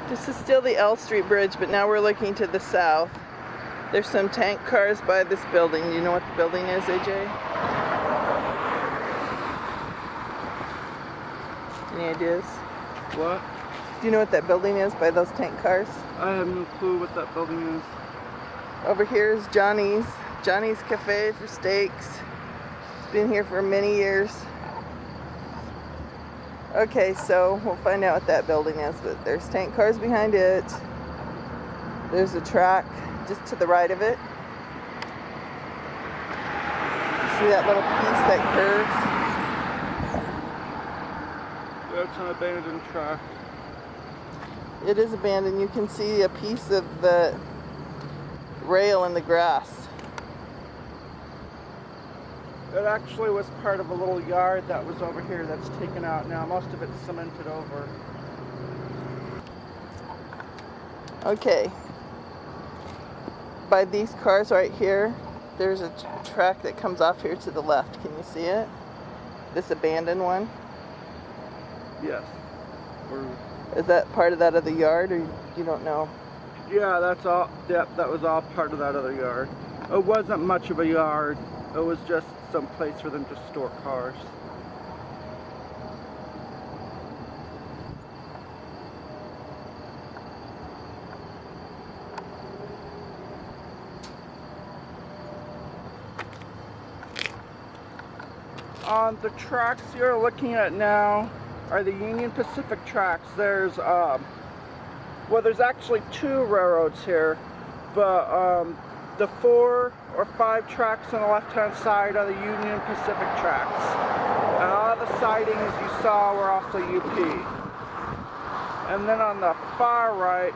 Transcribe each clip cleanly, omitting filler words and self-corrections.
This is still the L Street Bridge, but now we're looking to the south. There's some tank cars by this building. Do you know what the building is, AJ? Any ideas? What? Do you know what that building is by those tank cars? I have no clue what that building is. Over here is Johnny's Cafe for steaks. It's been here for many years. Okay, so we'll find out what that building is, but there's tank cars behind it. There's a track just to the right of it. See that little piece that curves? That's an abandoned track. It is abandoned. You can see a piece of the rail in the grass. It actually was part of a little yard that was over here that's taken out now. Most of it's cemented over. Okay. By these cars right here, there's a track that comes off here to the left. Can you see it? This abandoned one? Yes. Is that part of that other yard, or you don't know? Yeah, that's all. Yep, that was all part of that other yard. It wasn't much of a yard. It was just some place for them to store cars. On the tracks you're looking at now are the Union Pacific tracks. There's there's actually two railroads here, but the 4 or 5 tracks on the left-hand side are the Union Pacific tracks. And all the sidings you saw were also UP. And then on the far right,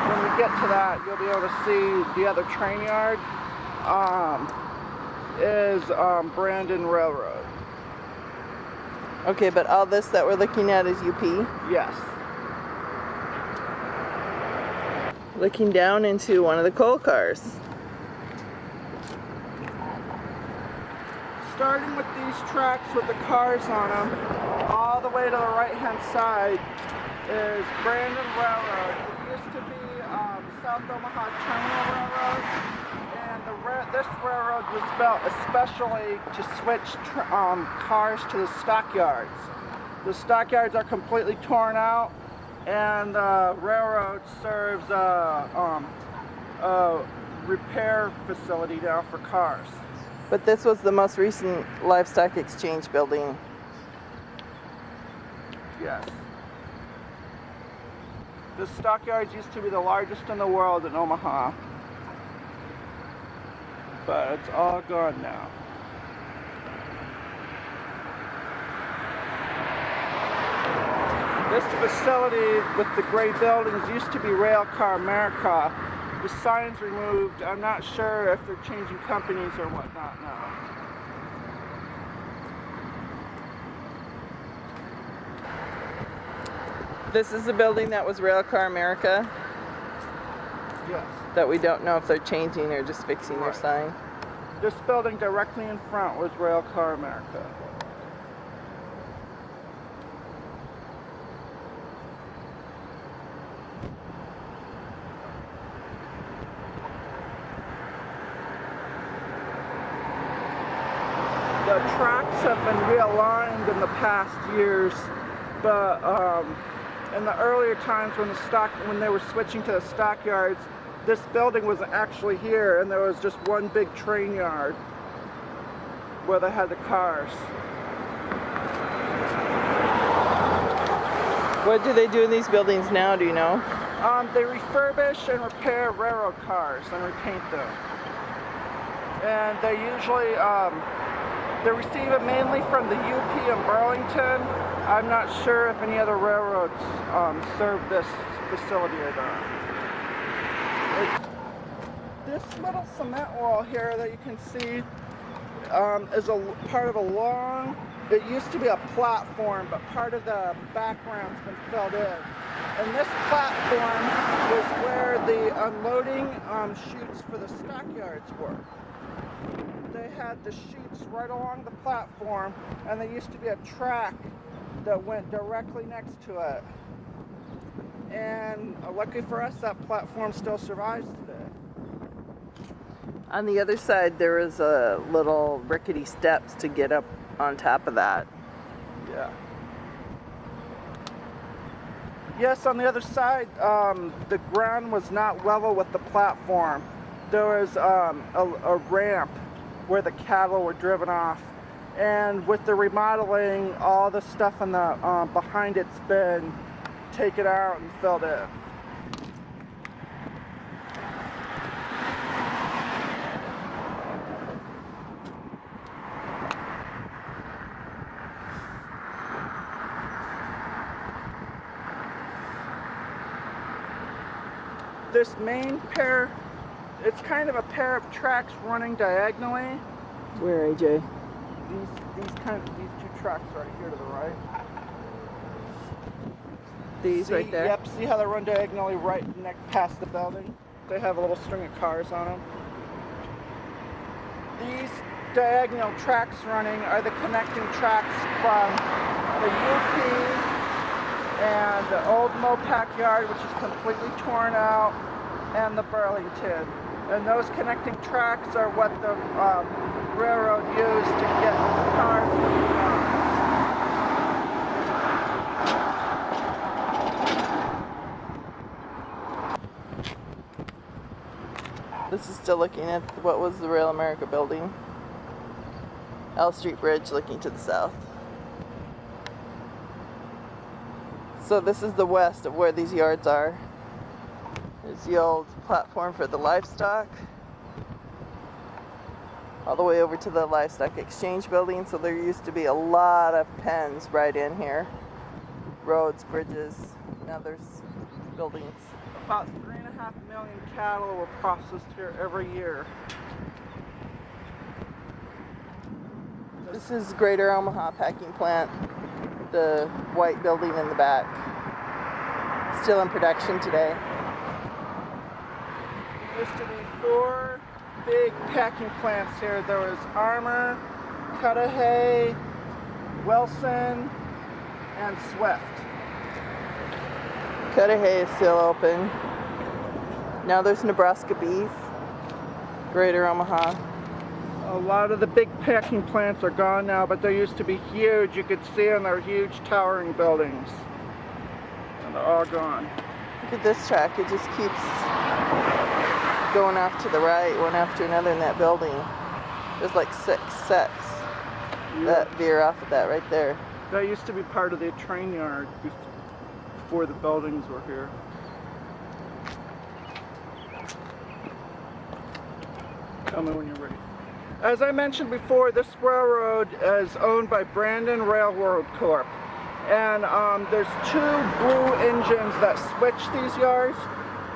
when we get to that, you'll be able to see the other train yard is Brandon Railroad. Okay, but all this that we're looking at is UP? Yes. Looking down into one of the coal cars. Starting with these tracks with the cars on them, all the way to the right-hand side is Brandon Railroad. It used to be South Omaha Terminal Railroad, and this railroad was built especially to switch cars to the stockyards. The stockyards are completely torn out, and the railroad serves a repair facility now for cars. But this was the most recent livestock exchange building. Yes. The stockyards used to be the largest in the world in Omaha, but it's all gone now. This facility with the gray buildings used to be Railcar America. The sign's removed. I'm not sure if they're changing companies or whatnot now. This is the building that was Railcar America? Yes. That we don't know if they're changing or just fixing their sign? This building directly in front was Railcar America. The tracks have been realigned in the past years, but in the earlier times when they were switching to the stockyards, this building was actually here, and there was just one big train yard where they had the cars. What do they do in these buildings now, do you know? They refurbish and repair railroad cars and repaint them. And they usually, they receive it mainly from the UP in Burlington. I'm not sure if any other railroads serve this facility or not. This little cement wall here that you can see is a part of a long, it used to be a platform, but part of the background's been filled in. And this platform was where the unloading chutes for the stockyards were. They had the chutes right along the platform, and there used to be a track that went directly next to it. And lucky for us, that platform still survives today. On the other side, there is a little rickety steps to get up on top of that. Yeah. Yes, on the other side, the ground was not level with the platform. There was a ramp where the cattle were driven off. And with the remodeling, all the stuff in the behind it's been taken out and filled in. This main pair, it's kind of a pair of tracks running diagonally. Where, AJ? These two tracks right here to the right. These See, right there? Yep, see how they run diagonally right past the building? They have a little string of cars on them. These diagonal tracks running are the connecting tracks from the UP and the old Mopac yard, which is completely torn out, and the Burlington. And those connecting tracks are what the railroad used to get the cars from the yards. This is still looking at what was the Rail America building. L Street Bridge looking to the south. So this is the west of where these yards are. There's the old platform for the livestock. All the way over to the livestock exchange building. So there used to be a lot of pens right in here. Roads, bridges, now there's buildings. About 3.5 million cattle were processed here every year. This is Greater Omaha Packing Plant, the white building in the back. Still in production today. There used to be 4 big packing plants here. There was Armour, Cudahy, Wilson, and Swift. Cudahy is still open. Now there's Nebraska Beef, Greater Omaha. A lot of the big packing plants are gone now, but they used to be huge. You could see them, they're huge towering buildings. And they're all gone. Look at this track, it just keeps going off to the right, one after another in that building. There's like 6 sets that veer off of that right there. That used to be part of the train yard before the buildings were here. Tell me when you're ready. As I mentioned before, this railroad is owned by Brandon Railroad Corp. And there's 2 blue engines that switch these yards.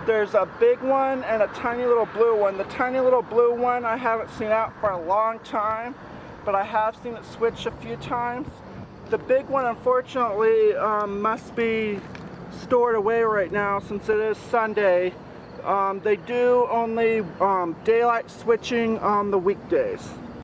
There's a big one and a tiny little blue one. The tiny little blue one I haven't seen out for a long time, but I have seen it switch a few times. The big one, unfortunately, must be stored away right now since it is Sunday. They do only daylight switching on the weekdays.